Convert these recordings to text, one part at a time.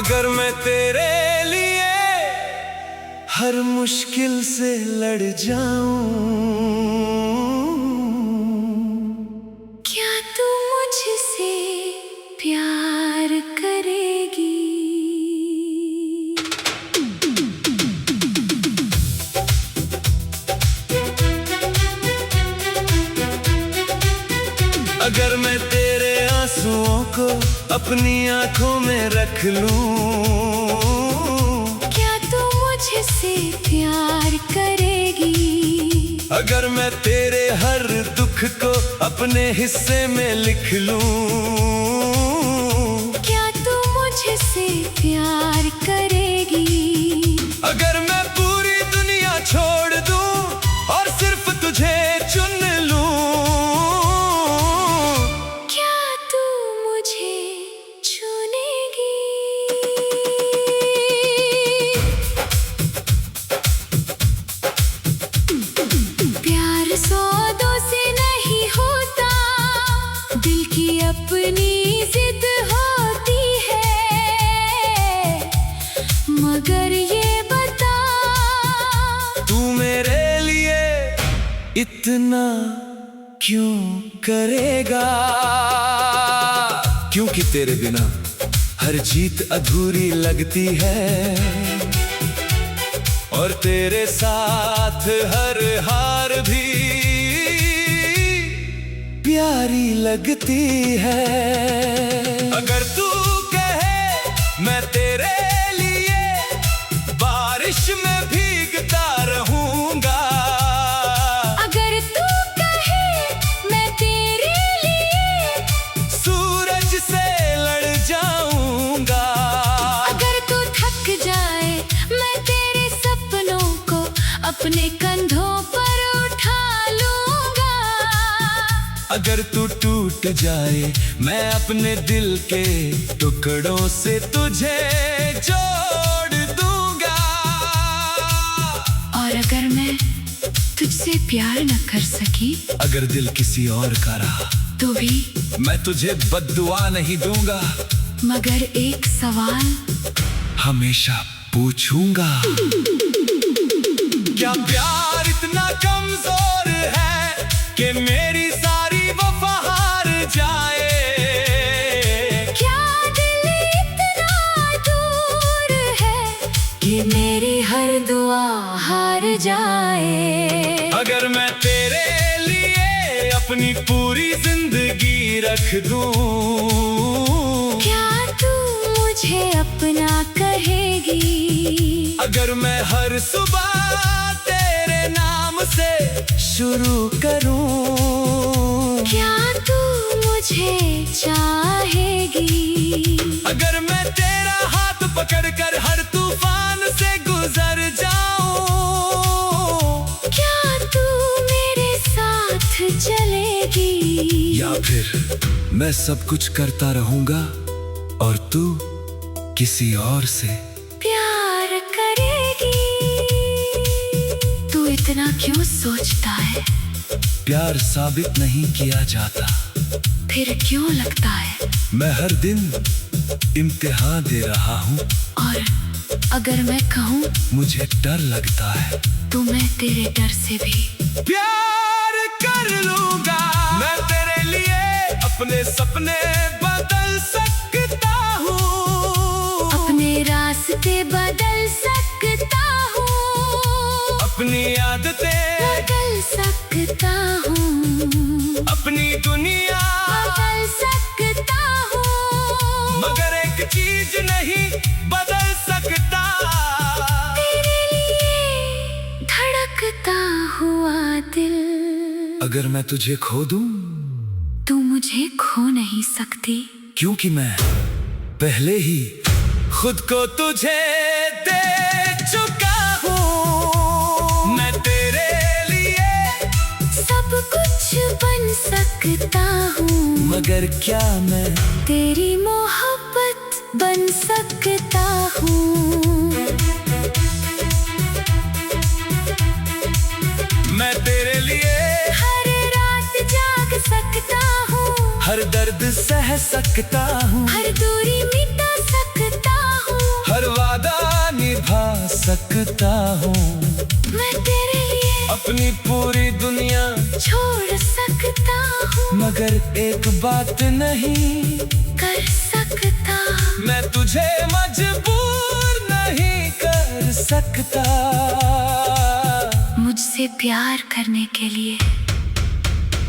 अगर मैं तेरे लिए हर मुश्किल से लड़ जाऊं, क्या तू मुझसे प्यार करेगी? अगर मैं तेरे आंसुओं को अपनी आंखों में रख लूं, क्या तू मुझसे प्यार करेगी? अगर मैं तेरे हर दुख को अपने हिस्से में लिख लूं, क्या तू मुझसे प्यार करेगी? अगर मैं पूरी दुनिया छोड़ दूं और सिर्फ तुझे चुन लूं, क्या तू मुझे चुनेगी? प्यार सौदों से नहीं होता, दिल की अपनी जिद होती है। मगर ये बता, तू मेरे लिए इतना क्यों करेगा? क्योंकि तेरे बिना हर जीत अधूरी लगती है और तेरे साथ हर हार भी प्यारी लगती है। अगर तू कहे मैं तेरे लिए बारिश में भीगता रहूंगा, अगर तू कहे मैं तेरे लिए सूरज से लड़ जाऊंगा, अगर तू थक जाए मैं तेरे सपनों को अपने कंधों पर उठा लूंगा, अगर तू टूट जाए मैं अपने दिल के टुकड़ों से तुझे जोड़ दूंगा, और अगर मैं तुझसे प्यार न कर सकी अगर दिल किसी और का रहा तो भी, मैं तुझे बद्दुआ नहीं दूंगा, मगर एक सवाल हमेशा पूछूंगा। क्या प्यार इतना कमजोर है कि मेरी सारी वफा हार जाए? क्या दिल इतना दूर है कि मेरी हर दुआ हार जाए? अगर मैं तेरे लिए अपनी पूरी जिंदगी रख दूं, क्या तू मुझे अपना कहेगी? अगर मैं हर सुबह तेरे नाम से शुरू करूं, क्या तू मुझे चाहेगी? अगर मैं तेरा हाथ पकड़कर हर तूफान से गुजर जाऊं, क्या तू मेरे साथ चलेगी? या फिर मैं सब कुछ करता रहूंगा और तू किसी और से प्यार करेगी? तू इतना क्यों सोचता है? प्यार साबित नहीं किया जाता, फिर क्यों लगता है? मैं हर दिन इम्तिहान दे रहा हूँ और अगर मैं कहूँ मुझे डर लगता है, तो मैं तेरे डर से भी प्यार कर लूंगा। मैं तेरे लिए अपने सपने बदल सकता हूँ, अपने रास्ते बदल सकता हूँ, अपनी आदतें बदल सकता हूँ, अपनी दुनिया बदल सकता हूँ, मगर एक चीज नहीं बदल सकता, तेरे लिए धड़कता हुआ दिल। अगर मैं तुझे खो दूं, तू मुझे खो नहीं सकती, क्योंकि मैं पहले ही खुद को तुझे दे चुका हूँ। मैं तेरे लिए सब कुछ बन सकता हूँ, मगर क्या मैं तेरी मोहब्बत बन सकता हूँ। मैं तेरे लिए हर रात जाग सकता हूँ, हर दर्द सह सकता हूँ, हर दूरी मिटा सकता हूँ, सकता हूँ। मैं तेरे लिए अपनी पूरी दुनिया छोड़ सकता हूँ, मगर एक बात नहीं कर सकता। मैं तुझे मजबूर नहीं कर सकता। मुझसे प्यार करने के लिए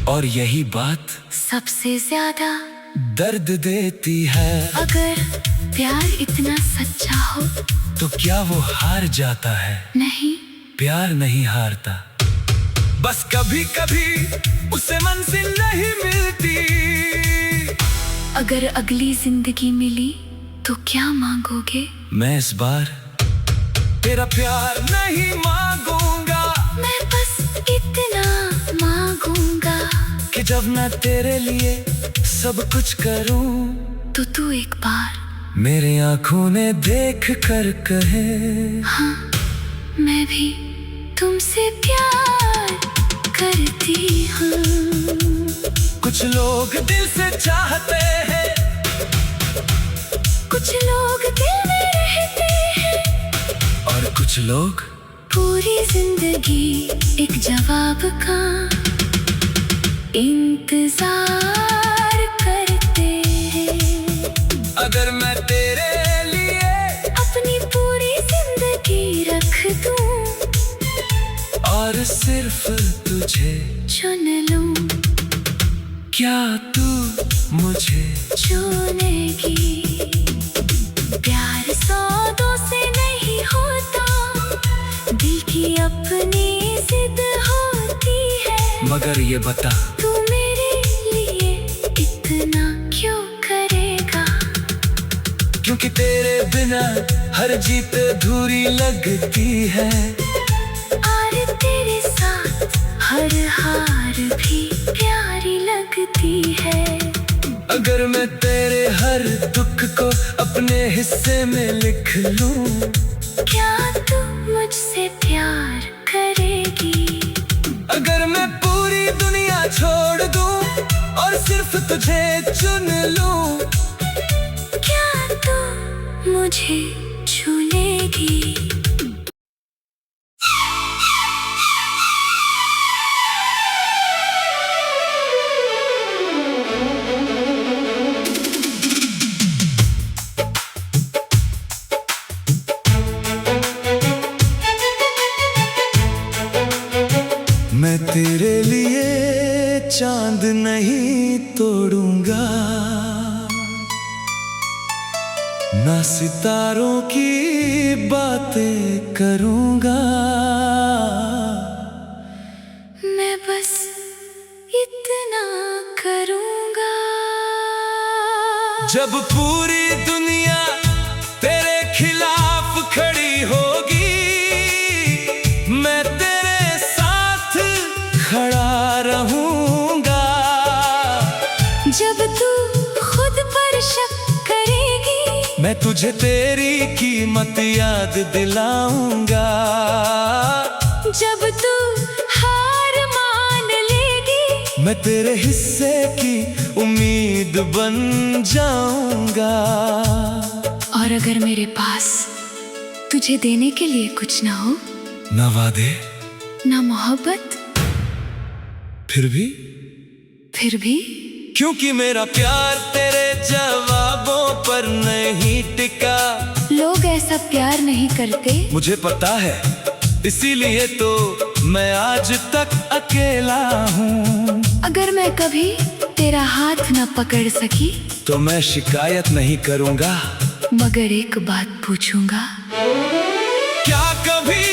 और यही बात सबसे ज्यादा दर्द देती है। अगर प्यार इतना सच्चा हो तो क्या वो हार जाता है? नहीं, प्यार नहीं हारता, बस कभी कभी उसे मंजिल नहीं मिलती। अगर अगली जिंदगी मिली तो क्या मांगोगे? मैं इस बार तेरा प्यार नहीं मांगूंगा, मैं बस इतना मांगूंगा कि जब मैं तेरे लिए सब कुछ करूं, तो तू एक बार मेरे आंखों ने देख कर कहे, हाँ, मैं भी तुमसे प्यार करती हूँ। कुछ लोग दिल से चाहते हैं, कुछ लोग दिल में रहते हैं, और कुछ लोग पूरी जिंदगी एक जवाब का इंतजार करते हैं। अगर मैं तेरे लिए अपनी पूरी जिंदगी रख दूं और सिर्फ तुझे चुन लूं, क्या तू मुझे चुनेगी? प्यार सौदों से नहीं होता, दिल की अपनी जिद होती है। मगर ये बता, तू मेरे लिए इतना क्यों करेगा? क्योंकि तेरे बिना हर जीत अधूरी लगती है, और तेरे साथ हर हार भी प्यारी लगती है। अगर मैं तेरे हर दुख को अपने हिस्से में लिख लूं, क्या तू मुझसे प्यार करेगी? अगर मैं पूरी दुनिया छोड़ दूं और सिर्फ तुझे चुन लूं, क्या तू मुझे चुनेगी? मैं तेरे लिए चांद नहीं तोड़ूंगा, ना सितारों की बातें करूंगा। मैं बस इतना करूंगा। जब पूरी दुनिया तेरे खिलाफ खड़ी होगी, मैं तेरे साथ खड़ा रहूंगा। जब तू खुद पर शक करेगी, मैं तुझे तेरी कीमत याद दिलाऊंगा। जब तू हार मान लेगी, मैं तेरे हिस्से की उम्मीद बन जाऊंगा। और अगर मेरे पास तुझे देने के लिए कुछ ना हो, ना वादे ना मोहब्बत, फिर भी क्योंकि मेरा प्यार तेरे जवाबों पर नहीं टिका। लोग ऐसा प्यार नहीं करते, मुझे पता है, इसीलिए तो मैं आज तक अकेला हूँ। अगर मैं कभी तेरा हाथ न पकड़ सकी, तो मैं शिकायत नहीं करूँगा, मगर एक बात पूछूंगा। क्या कभी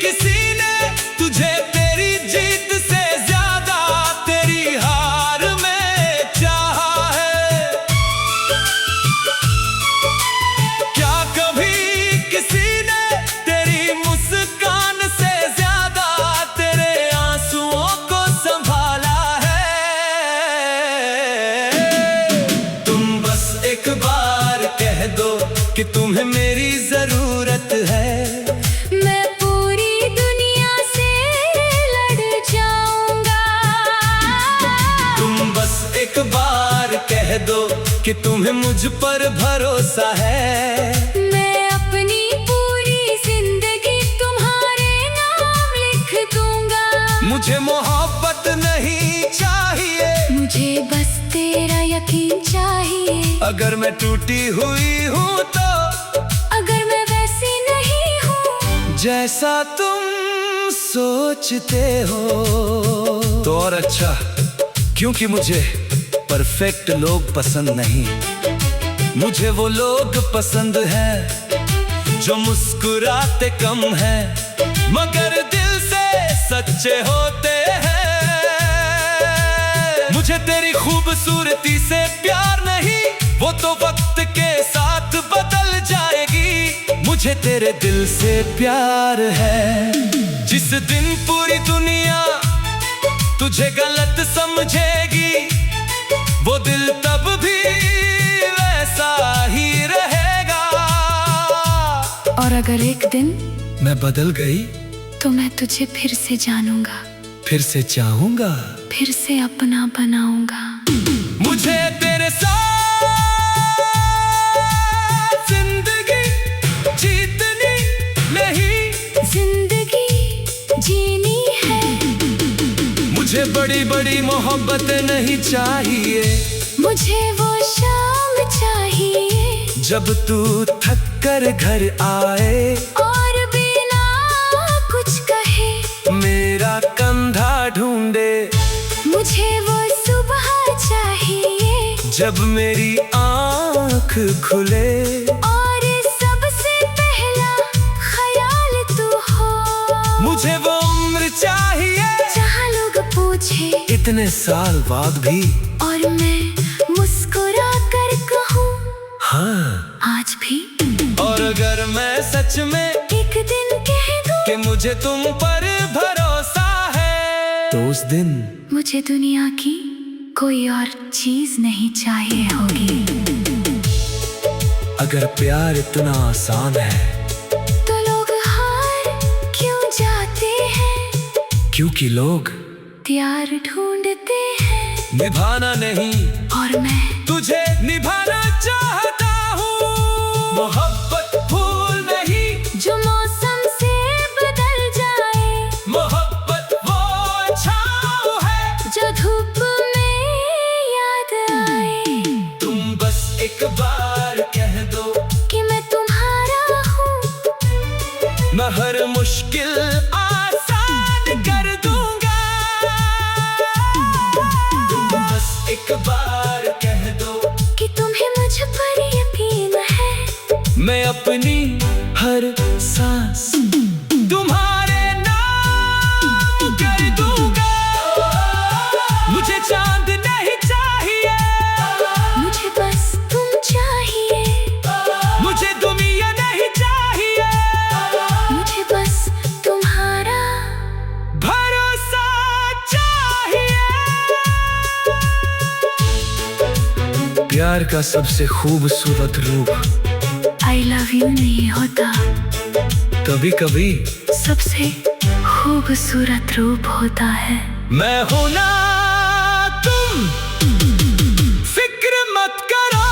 किसी ने तुझे तेरी जीत से ज्यादा तेरी हार में चाहा है? क्या कभी किसी ने तेरी मुस्कान से ज्यादा तेरे आंसुओं को संभाला है? तुम बस एक बार कह दो कि तुम्हें मेरी जरूरत है, मैं पूरी दुनिया से लड़ जाऊंगा। तुम बस एक बार कह दो कि तुम्हें मुझ पर भरोसा है। मैं अपनी पूरी जिंदगी मुझे मोहब्बत नहीं चाहिए, मुझे बस तेरा यकीन चाहिए। अगर मैं टूटी हुई हूँ तो, अगर मैं वैसी नहीं हूँ जैसा तुम सोचते हो तो और अच्छा, क्योंकि मुझे परफेक्ट लोग पसंद नहीं। मुझे वो लोग पसंद हैं जो मुस्कुराते कम हैं मगर दिल से सच्चे होते हैं। मुझे तेरी खूबसूरती से प्यार नहीं, वो तो वक्त के साथ बदल जाएगी। मुझे तेरे दिल से प्यार है। जिस दिन पूरी दुनिया तुझे गलत समझेगी, वो दिल तब भी वैसा ही रहेगा। और अगर एक दिन मैं बदल गई तो मैं तुझे फिर से जानूंगा, फिर से चाहूंगा, फिर से अपना बनाऊंगा। मुझे तेरे साथ जिंदगी जीतनी नहीं, जिंदगी जीनी है। मुझे बड़ी बड़ी मोहब्बतें नहीं चाहिए, मुझे वो शाम चाहिए जब तू थक कर घर आए और बिना कुछ कहे मेरा कंधा ढूंढे। मुझे वो सुबह चाहिए जब मेरी आँख खुले और सबसे पहला ख्याल तू हो। मुझे वो उम्र चाहिए जहाँ लोग पूछे इतने साल बाद भी, और मैं मुस्कुरा कर कहूँ हाँ आज भी। और अगर मैं सच में एक दिन कह दूँ कि मुझे तुम पर भरोसा है, तो उस दिन मुझे दुनिया की कोई और चीज नहीं चाहिए होगी। अगर प्यार इतना आसान है तो लोग हार क्यों जाते हैं? क्योंकि लोग प्यार ढूंढते हैं निभाना नहीं, और मैं तुझे निभाना चाहता हूँ। मोहब्बत फूल नहीं जो मौसम से बदल जाए, मोहब्बत वो छाँव है जो धूप में याद आए। तुम बस एक बार कह दो कि मैं तुम्हारा हूँ, मैं हर मुश्किल आसान कर दूंगा। तुम बस एक बार कह दो कि तुम्हें मुझ पर यकीन है। मैं अपनी हर सांस तुम्हारे नाम कर दूंगा। मुझे चांद नहीं चाहिए, मुझे बस तुम चाहिए, मुझे दुनिया नहीं चाहिए, मुझे बस तुम्हारा भरोसा चाहिए। प्यार का सबसे खूबसूरत रूप आई लव यू नहीं होता, कभी कभी सबसे खूबसूरत रूप होता है। मैं हूं ना, तुम फिक्र मत करो।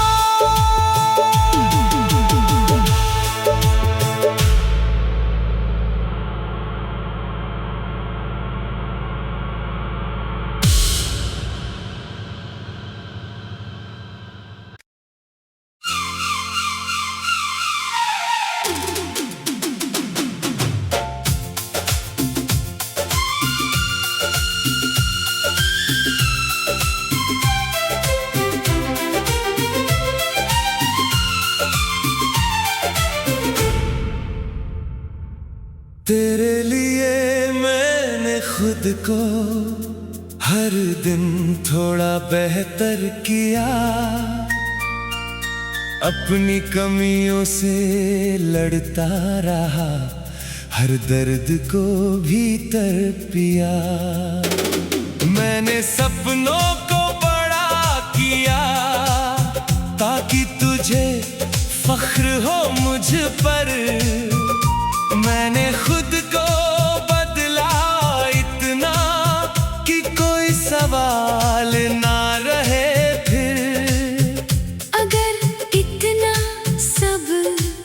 तेरे लिए मैंने खुद को हर दिन थोड़ा बेहतर किया, अपनी कमियों से लड़ता रहा, हर दर्द को भीतर पिया। मैंने सपनों को बड़ा किया ताकि तुझे फख्र हो मुझ पर। मैंने खुद को बदला इतना कि कोई सवाल ना रहे फिर। अगर इतना सब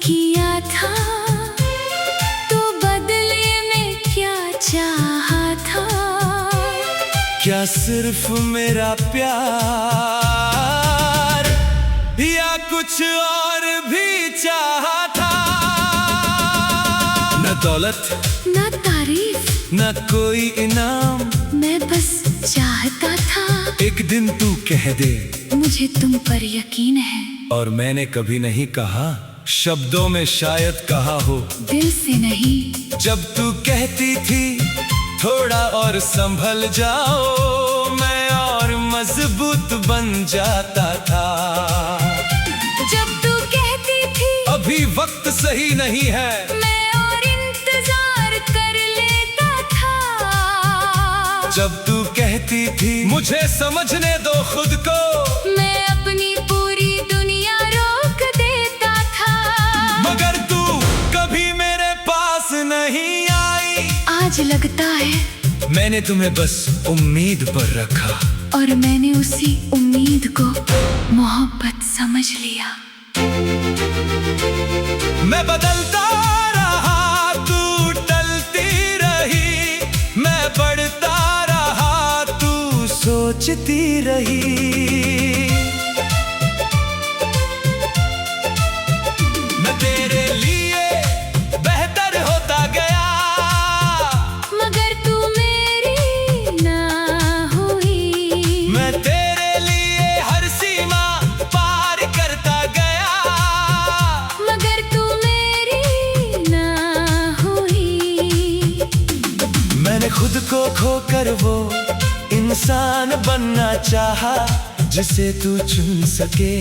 किया था तो बदले में क्या चाहा था? क्या सिर्फ मेरा प्यार या कुछ और भी चाहा था? न दौलत, न तारीफ, न कोई इनाम, मैं बस चाहता था एक दिन तू कह दे मुझे तुम पर यकीन है। और मैंने कभी नहीं कहा, शब्दों में शायद कहा हो, दिल से नहीं। जब तू कहती थी थोड़ा और संभल जाओ, मैं और मजबूत बन जाता था। जब तू कहती थी अभी वक्त सही नहीं है, मैं और इंतजार कर लेता था। जब तू कहती थी मुझे समझने दो खुद को, मैं अपनी पूरी दुनिया रोक देता था। मगर तू कभी मेरे पास नहीं आई। आज लगता है मैंने तुम्हें बस उम्मीद पर रखा, और मैंने उसी उम्मीद को मोहब्बत समझ लिया। मैं बदलता रहा, तू टलती रही, मैं बढ़ता रहा, तू सोचती रही। मैं तेरे लिए बेहतर होता गया, मगर तू मेरी ना हुई। मैं तेरे लिए हर सीमा पार करता गया, मगर तू मेरी ना हुई। मैंने खुद को खोकर वो इंसान बनना चाहा जिसे तू चुन सके,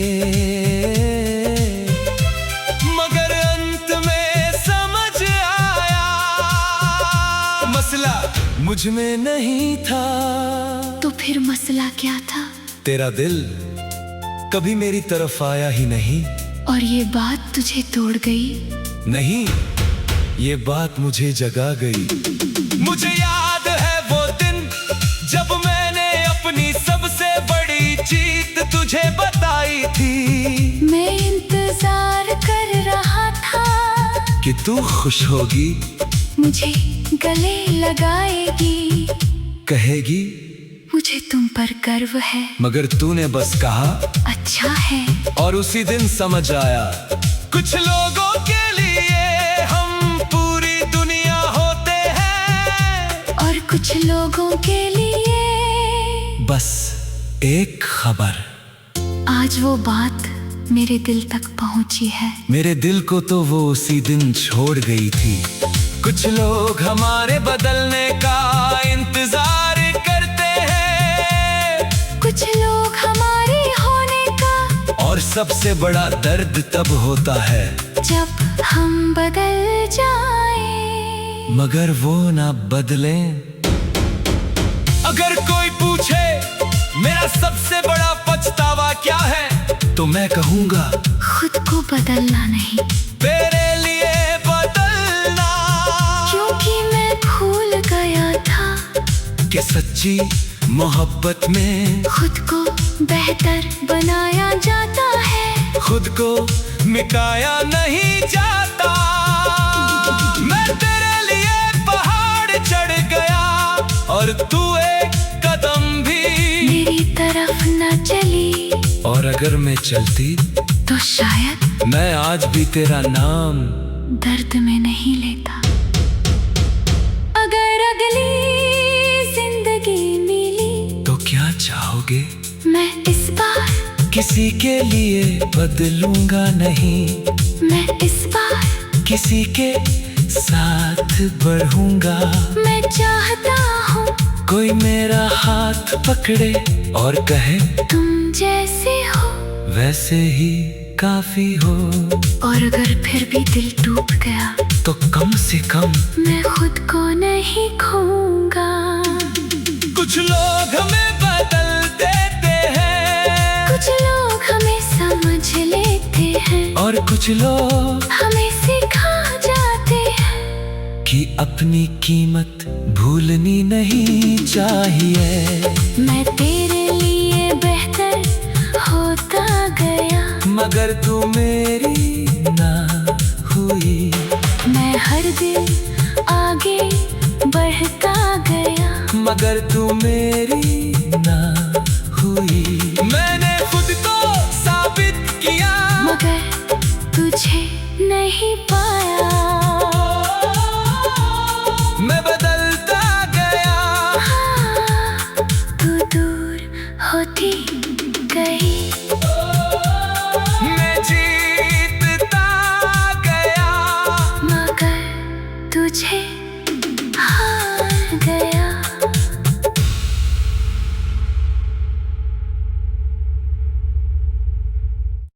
मगर अंत में समझ आया मसला मुझ में नहीं था। तो फिर मसला क्या था? तेरा दिल कभी मेरी तरफ आया ही नहीं। और ये बात तुझे तोड़ गई? नहीं, ये बात मुझे जगा गई। मुझे याद है वो दिन जब मैंने अपनी सबसे बड़ी जीत तुझे बताई थी। मैं इंतजार कर रहा था कि तू खुश होगी, मुझे गले लगाएगी, कहेगी मुझे तुम पर गर्व है। मगर तूने बस कहा अच्छा है। और उसी दिन समझ आया, कुछ लोगों के लिए हम पूरी दुनिया होते हैं, और कुछ लोगों के लिए बस एक खबर। आज वो बात मेरे दिल तक पहुंची है। मेरे दिल को तो वो उसी दिन छोड़ गई थी। कुछ लोग हमारे बदलने का इंतजार करते हैं, कुछ लोग हमारे होने का, और सबसे बड़ा दर्द तब होता है जब हम बदल जाएं। मगर वो ना बदलें। अगर कोई पूछे मेरा सबसे बड़ा पछतावा क्या है, तो मैं कहूँगा खुद को बदलना नहीं, तेरे लिए बदलना। क्योंकि मैं भूल गया था कि सच्ची मोहब्बत में खुद को बेहतर बनाया जाता है, खुद को मिटाया नहीं जाता। मैं तेरे लिए पहाड़ चढ़ गया, और तू एक कदम भी मेरी तरफ न चली। और अगर मैं चलती तो शायद मैं आज भी तेरा नाम दर्द में नहीं लेता। अगर अगली जिंदगी मिली तो क्या चाहोगे? मैं इस बार किसी के लिए बदलूंगा नहीं, मैं इस बार किसी के साथ बढ़ूंगा। मैं चाहता हूँ कोई मेरा हाथ पकड़े और कहे तुम जैसे हो वैसे ही काफी हो। और अगर फिर भी दिल टूट गया तो कम से कम मैं खुद को नहीं खोऊंगा। कुछ लोग हमें बदल देते हैं, कुछ लोग हमें समझ लेते हैं, और कुछ लोग हमें सिखा जाते हैं कि अपनी कीमत भूलनी नहीं चाहिए। मैं तेरे लिए बेहतर होता गया, मगर तू मेरी ना हुई। मैं हर दिन आगे बढ़ता गया, मगर तू मेरी ना हुई। मैंने खुद को साबित किया, मगर तुझे नहीं पाया।